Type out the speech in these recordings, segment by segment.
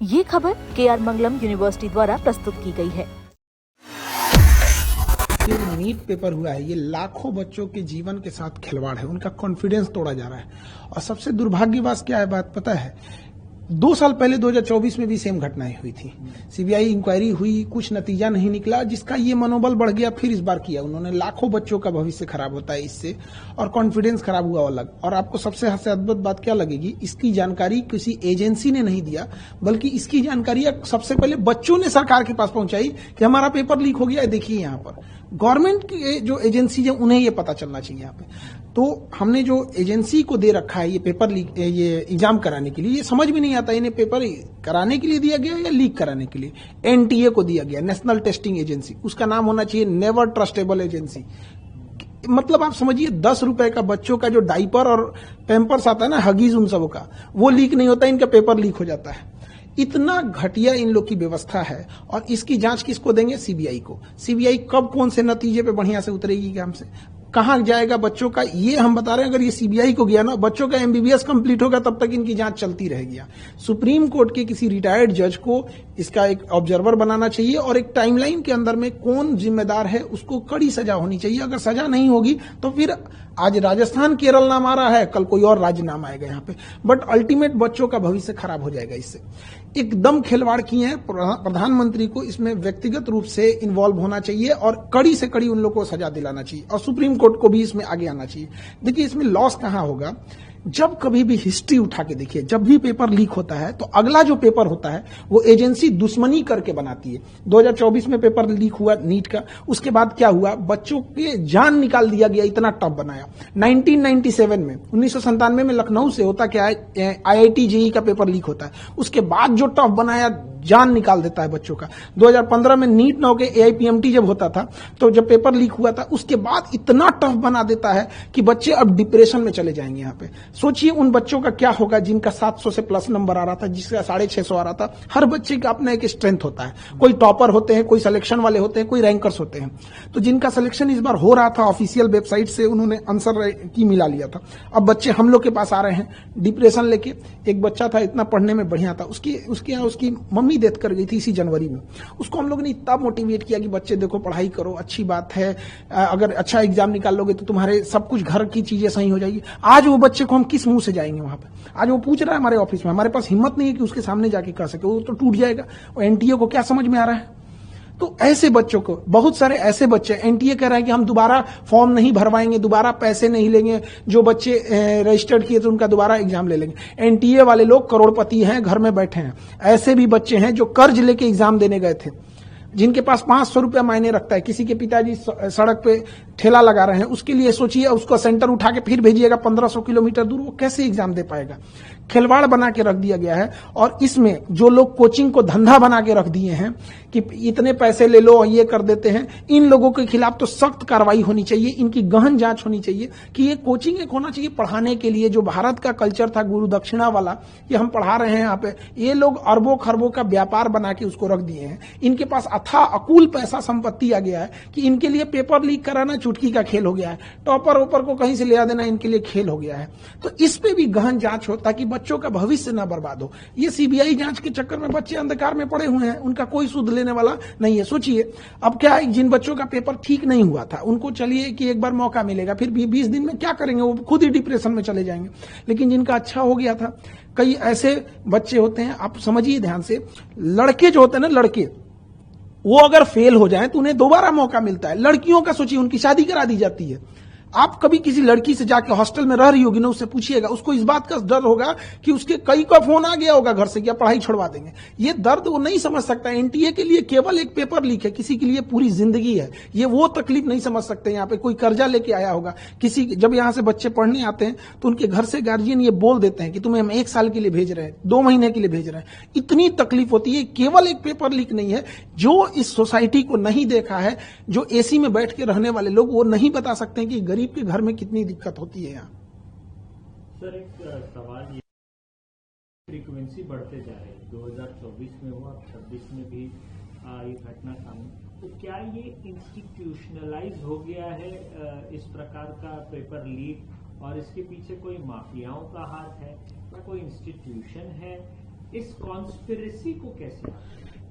ये खबर KR मंगलम university द्वारा प्रस्तुत की गई है। ये नीट पेपर हुआ है, ये लाखों बच्चों के जीवन के साथ खिलवाड़ है, उनका कॉन्फिडेंस तोड़ा जा रहा है। और सबसे दुर्भाग्यवश क्या है बात पता है, 2 साल पहले 2024 में भी सेम घटनाएं हुई थी। सीबीआई इंक्वायरी हुई, कुछ नतीजा नहीं निकला, जिसका ये मनोबल बढ़ गया। फिर इस बार किया उन्होंने, लाखों बच्चों का भविष्य खराब होता है इससे, और कॉन्फिडेंस खराब हुआ अलग। और आपको सबसे अद्भुत बात क्या लगेगी, इसकी जानकारी किसी एजेंसी ने नहीं दिया, बल्कि इसकी जानकारी सबसे पहले बच्चों ने सरकार के पास पहुंचाई कि हमारा पेपर लीक हो गया है, देखिए यहाँ पर। गवर्नमेंट की जो एजेंसी है उन्हें ये पता चलना चाहिए यहाँ पे। तो हमने जो एजेंसी को दे रखा है ये पेपर लीक, ये एग्जाम कराने के लिए, ये समझ में नहीं आता इन्हें पेपर कराने के लिए दिया गया या लीक कराने के लिए। एनटीए को दिया गया, नेशनल टेस्टिंग एजेंसी, उसका नाम होना चाहिए नेवर ट्रस्टेबल एजेंसी। मतलब आप समझिए 10 रुपए का बच्चों का जो डाइपर और पैम्पर्स आता है ना, हगीज उन सबों का, वो लीक नहीं होता, इनका पेपर लीक हो जाता है। इतना घटिया इन लोग की व्यवस्था है। और इसकी जांच किसको देंगे? सीबीआई को। सीबीआई कब कौन से नतीजे पे बढ़िया से उतरेगी काम से, कहां जाएगा बच्चों का, ये हम बता रहे हैं। अगर ये सीबीआई को गया ना, बच्चों का एमबीबीएस कंप्लीट होगा, तब तक इनकी जांच चलती रहेगी। सुप्रीम कोर्ट के किसी रिटायर्ड जज को इसका एक ऑब्जर्वर बनाना चाहिए, और एक टाइमलाइन के अंदर में कौन जिम्मेदार है उसको कड़ी सजा होनी चाहिए। अगर सजा नहीं होगी तो फिर आज राजस्थान केरल नाम आ रहा है, कल कोई और राज्य नाम आएगा यहाँ पे, बट अल्टीमेट बच्चों का भविष्य खराब हो जाएगा इससे। एकदम खिलवाड़ किए हैं। प्रधानमंत्री को इसमें व्यक्तिगत रूप से इन्वॉल्व होना चाहिए, और कड़ी से कड़ी उन लोगों को सजा दिलाना चाहिए, और सुप्रीम कोर्ट को भी इसमें आगे आना चाहिए। देखिए इसमें लॉस कहां होगा, जब कभी भी हिस्ट्री उठा के देखिए, जब भी पेपर लीक होता है तो अगला जो पेपर होता है वो एजेंसी दुश्मनी करके बनाती है। 2024 में पेपर लीक हुआ नीट का, उसके बाद क्या हुआ, बच्चों के जान निकाल दिया गया, इतना टफ बनाया। 1997 में लखनऊ से होता क्या है, IIT जेईई का पेपर लीक होता है, उसके बाद जो टफ बनाया, जान निकाल देता है बच्चों का। 2015 में नीट ना होके AIPMT जब होता था, तो जब पेपर लीक हुआ था, उसके बाद इतना टफ बना देता है कि बच्चे अब डिप्रेशन में चले जाएंगे। यहाँ पे सोचिए उन बच्चों का क्या होगा जिनका 700 से प्लस नंबर आ रहा था, जिसका 650 आ रहा था। हर बच्चे का अपना एक स्ट्रेंथ होता है, कोई टॉपर होते हैं, कोई सिलेक्शन वाले होते हैं, कोई रैंकर्स होते हैं। तो जिनका सिलेक्शन इस बार हो रहा था, ऑफिशियल वेबसाइट से उन्होंने आंसर की मिला लिया था, अब बच्चे हम लोग के पास आ रहे हैं डिप्रेशन लेके। एक बच्चा था, इतना पढ़ने में बढ़िया था, उसकी मम्मी डेथ कर गई थी इसी जनवरी में। उसको हम लोगों ने इतना मोटिवेट किया कि बच्चे देखो पढ़ाई करो, अच्छी बात है, अगर अच्छा एग्जाम निकाल लोगे तो तुम्हारे सब कुछ घर की चीजें सही हो जाएगी। आज वो बच्चे को हम किस मुंह से जाएंगे वहां पे? आज वो पूछ रहा है हमारे ऑफिस में, हमारे पास हिम्मत नहीं है कि उसके सामने जाके कह सके, वो तो टूट जाएगा। और एनटीए को क्या समझ में आ रहा है? तो ऐसे बच्चों को, बहुत सारे ऐसे बच्चे, एनटीए कह रहा है कि हम दोबारा फॉर्म नहीं भरवाएंगे, दोबारा पैसे नहीं लेंगे, जो बच्चे रजिस्टर्ड किए तो उनका दोबारा एग्जाम ले लेंगे। एनटीए वाले लोग करोड़पति हैं, घर में बैठे हैं। ऐसे भी बच्चे हैं जो कर्ज लेके एग्जाम देने गए थे, जिनके पास 500 रुपया मायने रखता है। किसी के पिताजी सड़क पे ठेला लगा रहे हैं, उसके लिए सोचिए, उसका सेंटर उठा के फिर भेजिएगा 1500 किलोमीटर दूर, वो कैसे एग्जाम दे पाएगा? खिलवाड़ बना के रख दिया गया है। और इसमें जो लोग कोचिंग को धंधा बना के रख दिए हैं कि इतने पैसे ले लो, ये कर देते हैं, इन लोगों के खिलाफ तो सख्त कार्रवाई होनी चाहिए, इनकी गहन जांच होनी चाहिए कि ये कोचिंग एक होना चाहिए पढ़ाने के लिए। जो भारत का कल्चर था गुरु दक्षिणा वाला, ये हम पढ़ा रहे हैं यहाँ पे, ये लोग अरबों खरबों का व्यापार बना के उसको रख दिए हैं। इनके पास अथाह अकूल पैसा संपत्ति आ गया है कि इनके लिए पेपर लीक कराना चुटकी का खेल हो गया है, टॉपर ओपर को कहीं से ले आ देना इनके लिए खेल हो गया है। तो इस पे भी गहन जांच हो ताकि बच्चों का भविष्य ना बर्बाद हो। ये सीबीआई जांच के चक्कर में बच्चे अंधकार में पड़े हुए हैं, उनका कोई सुध लेने वाला नहीं है। सोचिए अब क्या है, जिन बच्चों का पेपर ठीक नहीं हुआ था उनको चलिए कि एक बार मौका मिलेगा, फिर 20 दिन में क्या करेंगे, वो खुद ही डिप्रेशन में चले जाएंगे। लेकिन जिनका अच्छा हो गया था, कई ऐसे बच्चे होते हैं, आप समझिए ध्यान से, लड़के जो होते हैं ना, लड़के, वो अगर फेल हो जाए तो उन्हें दोबारा मौका मिलता है। लड़कियों का सोचिए, उनकी शादी करा दी जाती है। आप कभी किसी लड़की से जाके हॉस्टल में रह रही होगी ना, उससे पूछिएगा, उसको इस बात का डर होगा कि उसके कई का फोन आ गया होगा घर से, क्या पढ़ाई छुड़वा देंगे। ये दर्द वो नहीं समझ सकता। एनटीए के लिए केवल एक पेपर लीक है, किसी के लिए पूरी जिंदगी है। ये वो तकलीफ नहीं समझ सकते। यहाँ पे कोई कर्जा लेके आया होगा, किसी जब यहाँ से बच्चे पढ़ने आते हैं तो उनके घर से गार्जियन ये बोल देते हैं कि तुम्हें हम 1 साल के लिए भेज रहे हैं, 2 महीने के लिए भेज रहे हैं। इतनी तकलीफ होती है। केवल एक पेपर लीक नहीं है। जो इस सोसाइटी को नहीं देखा है, जो एसी में बैठ के रहने वाले लोग, वो नहीं बता सकते कि गरीब के घर में कितनी दिक्कत होती है यहाँ। सर एक सवाल ये, फ्रीक्वेंसी बढ़ते जा रही है, 2024 में हुआ, 26 में भी ये घटना सामने, तो क्या ये इंस्टीट्यूशनलाइज हो गया है इस प्रकार का पेपर लीक, और इसके पीछे कोई माफियाओं का हाथ है या कोई इंस्टीट्यूशन है इस कॉन्स्पिरेसी को कैसे?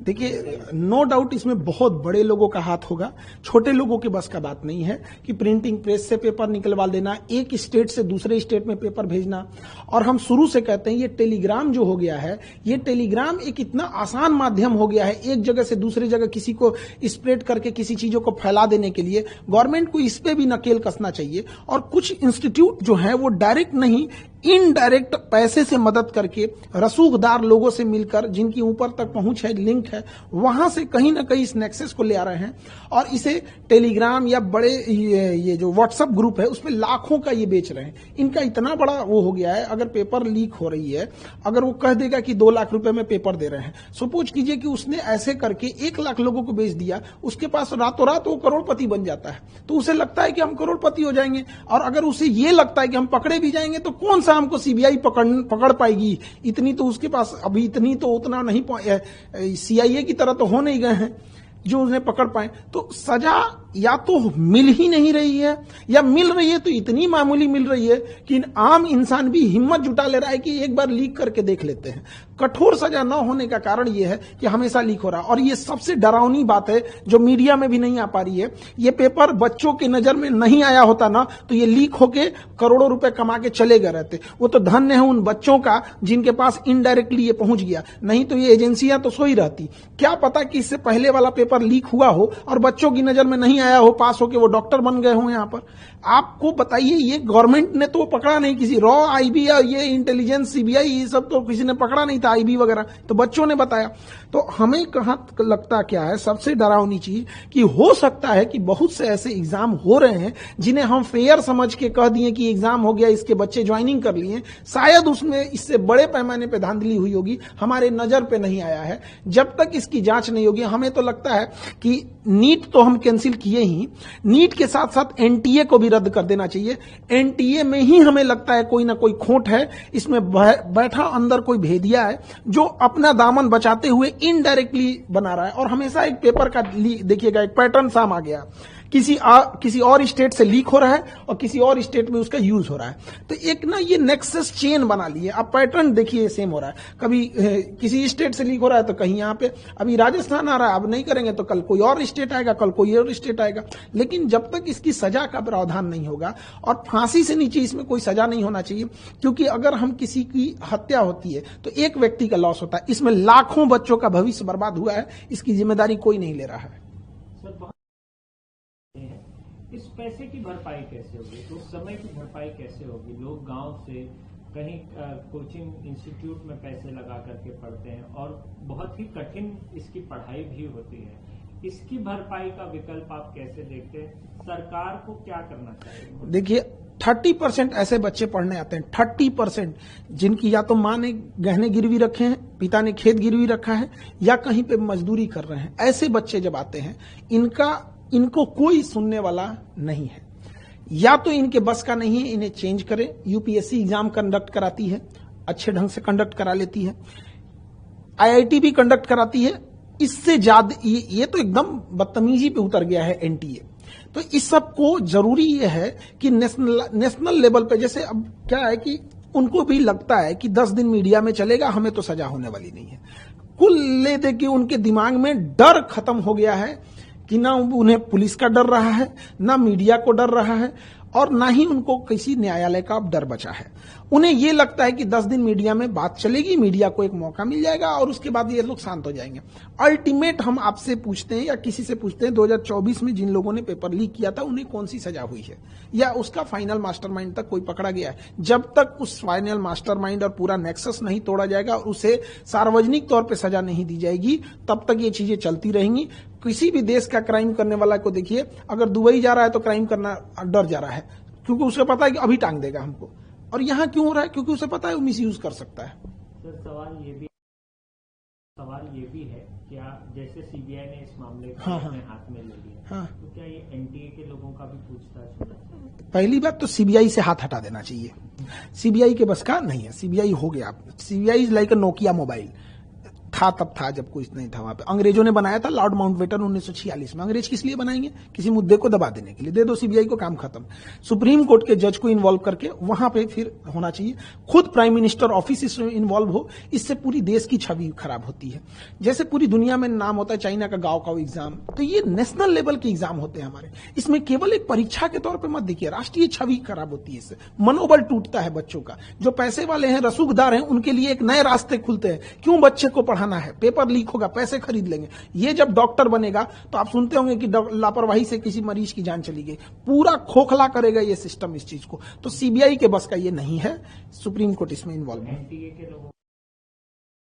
देखिए, नो डाउट इसमें बहुत बड़े लोगों का हाथ होगा, छोटे लोगों के बस का बात नहीं है कि प्रिंटिंग प्रेस से पेपर निकलवा लेना, एक स्टेट से दूसरे स्टेट में पेपर भेजना। और हम शुरू से कहते हैं ये टेलीग्राम जो हो गया है, ये टेलीग्राम एक इतना आसान माध्यम हो गया है, एक जगह से दूसरी जगह किसी को स्प्रेड करके किसी चीजों को फैला देने के लिए। गवर्नमेंट को इस पे भी नकेल कसना चाहिए। और कुछ इंस्टीट्यूट जो है वो डायरेक्ट नहीं, इनडायरेक्ट पैसे से मदद करके, रसूखदार लोगों से मिलकर, जिनकी ऊपर तक पहुंच है, लिंक है, वहां से कहीं ना कहीं इस नेक्सस को ले आ रहे हैं और इसे टेलीग्राम या बड़े ये जो व्हाट्सएप ग्रुप है उसमें लाखों का ये बेच रहे हैं। इनका इतना बड़ा वो हो गया है, अगर पेपर लीक हो रही है, अगर वो कह देगा कि 2 लाख रुपए में पेपर दे रहे हैं, सपोज कीजिए कि उसने ऐसे करके 1 लाख लोगों को बेच दिया, उसके पास रातों रात वो करोड़पति बन जाता है। तो उसे लगता है कि हम करोड़पति हो जाएंगे। और अगर उसे ये लगता है कि हम पकड़े भी जाएंगे तो कौन हमको सीबीआई पकड़ पाएगी, इतनी तो उसके पास अभी, इतनी तो उतना नहीं, सीआईए की तरह तो हो नहीं गए हैं जो उन्हें पकड़ पाए। तो सजा या तो मिल ही नहीं रही है, या मिल रही है तो इतनी मामूली मिल रही है कि आम इंसान भी हिम्मत जुटा ले रहा है कि एक बार लीक करके देख लेते हैं। कठोर सजा न होने का कारण यह है कि हमेशा लीक हो रहा है। और ये सबसे डरावनी बात है जो मीडिया में भी नहीं आ पा रही है। ये पेपर बच्चों की नजर में नहीं आया होता ना तो ये लीक होके करोड़ों रुपए कमा के चले गए रहते। वो तो धन्य है उन बच्चों का जिनके पास इनडायरेक्टली ये पहुंच गया, नहीं तो ये एजेंसियां तो सोई रहती। क्या पता कि इससे पहले वाला पेपर लीक हुआ हो और बच्चों की नजर में नहीं आया हो, पास होके वो डॉक्टर बन गए हो। यहां पर आपको बताइए, ये गवर्नमेंट ने तो पकड़ा नहीं, किसी रॉ आईबी या ये इंटेलिजेंस सीबीआई ये सब तो किसी ने पकड़ा नहीं था, आईबी वगैरह तो बच्चों ने बताया। तो हमें कहां लगता क्या है सबसे डरावनी चीज कि हो सकता है कि बहुत से ऐसे एग्जाम हो रहे हैं जिन्हें हम फेयर समझ के कह दिए कि एग्जाम हो गया, इसके बच्चे ज्वाइनिंग कर लिए, शायद उसमें इससे बड़े पैमाने पे धांधली हुई होगी, हमारे नजर पे नहीं आया है। जब तक इसकी जांच नहीं होगी, हमें तो लगता है कि नीट तो हम कैंसिल किए ही, नीट के साथ साथ एनटीए को भी रद्द कर देना चाहिए। एनटीए में ही हमें लगता है कोई ना कोई खोट है, इसमें बैठा अंदर कोई भेदिया है जो अपना दामन बचाते हुए इनडायरेक्टली बना रहा है। और हमेशा एक पेपर का देखिएगा एक पैटर्न साम आ गया, किसी और स्टेट से लीक हो रहा है और किसी और स्टेट में उसका यूज हो रहा है। तो एक ना ये नेक्सस चेन बना लिए। अब पैटर्न देखिए सेम हो रहा है, कभी किसी स्टेट से लीक हो रहा है तो कहीं यहाँ पे अभी राजस्थान आ रहा है, अब नहीं करेंगे तो कल कोई और स्टेट आएगा, कल कोई और स्टेट आएगा। लेकिन जब तक इसकी सजा का प्रावधान नहीं होगा, और फांसी से नीचे इसमें कोई सजा नहीं होना चाहिए, क्योंकि अगर हम किसी की हत्या होती है तो एक व्यक्ति का लॉस होता है, इसमें लाखों बच्चों का भविष्य बर्बाद हुआ है, इसकी जिम्मेदारी कोई नहीं ले रहा है। इस पैसे की भरपाई कैसे होगी, तो उस समय की भरपाई कैसे होगी? लोग गांव से कहीं कोचिंग इंस्टीट्यूट में पैसे लगा करके पढ़ते हैं और बहुत ही कठिन इसकी पढ़ाई भी होती है। इसकी भरपाई का विकल्प आप कैसे देखते हैं? सरकार को क्या करना चाहिए? देखिए, 30% ऐसे बच्चे पढ़ने आते हैं, 30% जिनकी या तो माँ ने गहने गिरवी रखे हैं, पिता ने खेत गिरवी रखा है, या कहीं पे मजदूरी कर रहे हैं। ऐसे बच्चे जब आते हैं, इनको कोई सुनने वाला नहीं है। या तो इनके बस का नहीं है, इन्हें चेंज करें। यूपीएससी एग्जाम कंडक्ट कराती है, अच्छे ढंग से कंडक्ट करा लेती है, आईआईटी भी कंडक्ट कराती है। इससे ज्यादा ये तो एकदम बदतमीजी पे उतर गया है एनटीए। तो इस सब को जरूरी यह है कि नेशनल लेवल पे, जैसे अब क्या है कि उनको भी लगता है कि 10 दिन मीडिया में चलेगा, हमें तो सजा होने वाली नहीं है। कुल ले दे के उनके दिमाग में डर खत्म हो गया है कि ना उन्हें पुलिस का डर रहा है, ना मीडिया को डर रहा है, और ना ही उनको किसी न्यायालय का डर बचा है। उन्हें यह लगता है कि 10 दिन मीडिया में बात चलेगी, मीडिया को एक मौका मिल जाएगा और उसके बाद ये लोग शांत हो जाएंगे। अल्टीमेट हम आपसे पूछते हैं या किसी से पूछते हैं, 2024 में जिन लोगों ने पेपर लीक किया था उन्हें कौन सी सजा हुई है, या उसका फाइनल मास्टरमाइंड तक कोई पकड़ा गया है? जब तक उस फाइनल मास्टरमाइंड और पूरा नेक्सस नहीं तोड़ा जाएगा और उसे सार्वजनिक तौर पर सजा नहीं दी जाएगी, तब तक ये चीजें चलती रहेंगी। किसी भी देश का क्राइम करने वाला को देखिए, अगर दुबई जा रहा है तो क्राइम करना डर जा रहा है, क्योंकि उसे पता है कि अभी टांग देगा हमको। और यहां क्यों हो रहा है? क्योंकि उसे पता है वो मिसयूज कर सकता है। सर, सवाल ये भी है क्या, जैसे सीबीआई ने इस मामले को अपने हाथ में ले लिया, तो क्या ये एनटीए के लोगों का भी पूछताछ होना चाहिए? पहली बात तो सीबीआई से हाथ हटा देना चाहिए। सीबीआई के बस का नहीं है, सीबीआई हो गया। CBI is like a Nokia mobile, था तब था जब कुछ नहीं था वहां पे। अंग्रेजों ने बनाया था लॉर्ड माउंटबेटन 1946 में। अंग्रेज किस लिए बनाएंगे? किसी मुद्दे को दबा देने के लिए। दे दो सीबीआई को, काम खत्म। सुप्रीम कोर्ट के जज को इन्वॉल्व करके वहां पे फिर होना चाहिए। खुद प्राइम मिनिस्टर ऑफिस इसमें इन्वॉल्व हो, इससे पूरी देश की छवि खराब होती है। जैसे पूरी दुनिया में नाम होता है चाइना का गांव का एग्जाम, तो ये नेशनल लेवल के एग्जाम होते हैं हमारे। इसमें केवल एक परीक्षा के तौर पे मत देखिए, राष्ट्रीय छवि खराब होती है इससे। मनोबल टूटता है बच्चों का। जो पैसे वाले हैं, रसूखदार हैं, उनके लिए एक नए रास्ते खुलते हैं। क्यों बच्चे को पढ़ाना है? पेपर लीक होगा, पैसे खरीद लेंगे। ये जब डॉक्टर बनेगा तो आप सुनते होंगे कि लापरवाही से किसी मरीज की जान चली गई। पूरा खोखला करेगा ये सिस्टम इस चीज को। तो सीबीआई के बस का ये नहीं है। सुप्रीम कोर्ट इसमें इन्वॉल्व है। एनटीए के लोगों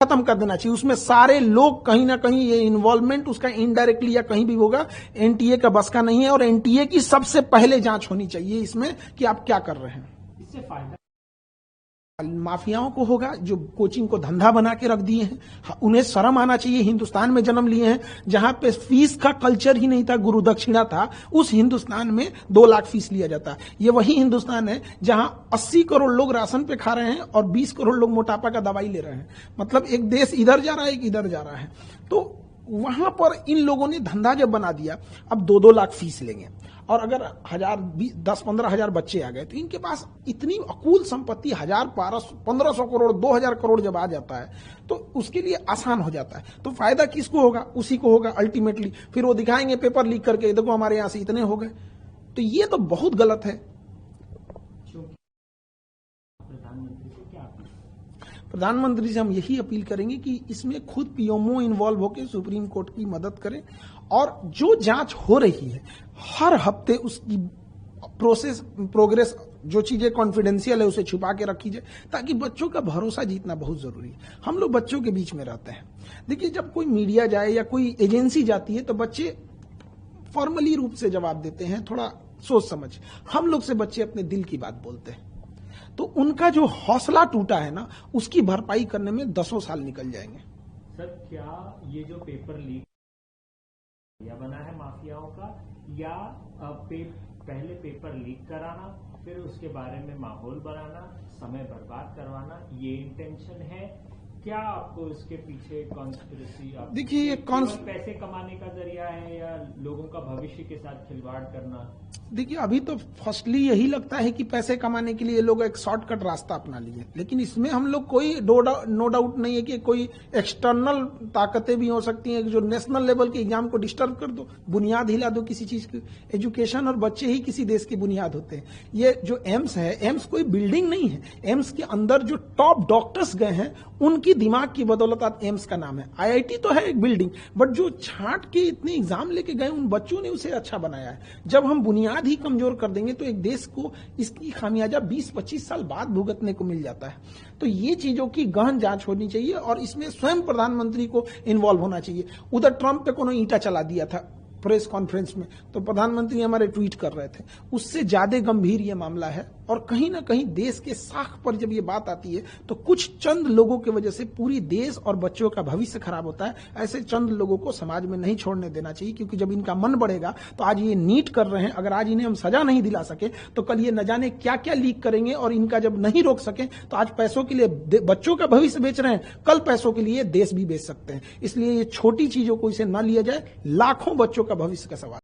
खत्म कर देना चाहिए। उसमें सारे लोग कहीं ना कहीं ये इन्वॉल्वमेंट उसका इनडायरेक्टली या कहीं भी होगा, एनटीए का बस का नहीं है। और एनटीए की सबसे पहले जांच होनी चाहिए इसमें कि आप क्या कर रहे हैं। इससे फायदा माफियाओं को होगा जो कोचिंग को धंधा बना के रख दिए हैं। उन्हें शर्म आना चाहिए। हिंदुस्तान में जन्म लिए हैं जहां पे फीस का कल्चर ही नहीं था, गुरु दक्षिणा था। उस हिंदुस्तान में 2 लाख फीस लिया जाता है। ये वही हिंदुस्तान है जहां 80 करोड़ लोग राशन पे खा रहे हैं और 20 करोड़ लोग मोटापा का दवाई ले रहे हैं। मतलब एक देश इधर जा रहा है, एक इधर जा रहा है। तो वहां पर इन लोगों ने धंधा जब बना दिया, अब 2-2 लाख फीस लेंगे। और अगर 10-15 हजार बच्चे आ गए तो इनके पास इतनी अकूल संपत्ति 1500 करोड़ 2000 करोड़ जब आ जाता है तो उसके लिए आसान हो जाता है। तो फायदा किसको होगा? उसी को होगा अल्टीमेटली। फिर वो दिखाएंगे पेपर लीक करके, देखो हमारे यहां से इतने हो गए। तो ये तो बहुत गलत है। प्रधानमंत्री से क्या अपील? प्रधानमंत्री से हम यही अपील करेंगे कि इसमें खुद पीएमओ इन्वॉल्व होकर सुप्रीम कोर्ट की मदद करें। और जो जांच हो रही है हर हफ्ते उसकी प्रोग्रेस, जो चीजें कॉन्फिडेंशियल है उसे छुपा के रखी जाए, ताकि बच्चों का भरोसा जीतना बहुत जरूरी है। हम लोग बच्चों के बीच में रहते हैं। देखिए, जब कोई मीडिया जाए या कोई एजेंसी जाती है तो बच्चे फॉर्मली रूप से जवाब देते हैं, थोड़ा सोच समझ। हम लोग से बच्चे अपने दिल की बात बोलते हैं। तो उनका जो हौसला टूटा है ना, उसकी भरपाई करने में 10 साल निकल जाएंगे। सर, क्या ये जो पेपर लीक या बना है माफियाओं का, या पहले पेपर लीक कराना, फिर उसके बारे में माहौल बनाना, समय बर्बाद करवाना, ये इंटेंशन है? क्या आपको इसके पीछे कॉन्स्पिरेसी? देखिए, ये पैसे कमाने का जरिया है या लोगों का भविष्य के साथ खिलवाड़ करना? देखिए, अभी तो फर्स्टली यही लगता है कि पैसे कमाने के लिए लोग एक शॉर्टकट रास्ता अपना लिए। लेकिन इसमें हम लोग कोई नो डाउट नहीं है कि कोई एक्सटर्नल ताकतें भी हो सकती हैं जो नेशनल लेवल के एग्जाम को डिस्टर्ब कर दो, बुनियाद हिला दो किसी चीज की। एजुकेशन और बच्चे ही किसी देश की बुनियाद होते हैं। ये जो एम्स है, एम्स कोई बिल्डिंग नहीं है। एम्स के अंदर जो टॉप डॉक्टर्स गए हैं उनकी दिमाग की बदौलत आज एम्स का नाम है। आईआईटी तो है एक बिल्डिंग, बट जो छांट के इतने एग्जाम लेके गए उन बच्चों ने उसे अच्छा बनाया है। जब हम बुनियाद ही कमजोर कर देंगे तो एक देश को इसकी खामियाजा 20-25 साल बाद भुगतने को मिल जाता है। तो ये चीजों की गहन जांच होनी चाहिए और इसमें स्वयं प्रधानमंत्री को इन्वॉल्व होना चाहिए। उधर ट्रंप पे कोनो ईंटा चला दिया था प्रेस कॉन्फ्रेंस में, तो प्रधानमंत्री हमारे ट्वीट कर रहे थे। उससे ज्यादा गंभीर ये मामला है। और कहीं ना कहीं देश के साख पर जब ये बात आती है तो कुछ चंद लोगों की वजह से पूरी देश और बच्चों का भविष्य खराब होता है। ऐसे चंद लोगों को समाज में नहीं छोड़ने देना चाहिए, क्योंकि जब इनका मन बढ़ेगा तो आज ये नीट कर रहे हैं, अगर आज इन्हें हम सजा नहीं दिला सके तो कल ये न जाने क्या क्या लीक करेंगे। और इनका जब नहीं रोक सके तो आज पैसों के लिए बच्चों का भविष्य बेच रहे हैं, कल पैसों के लिए देश भी बेच सकते हैं। इसलिए ये छोटी चीजों को इसे न लिया जाए, लाखों बच्चों का भविष्य का सवाल।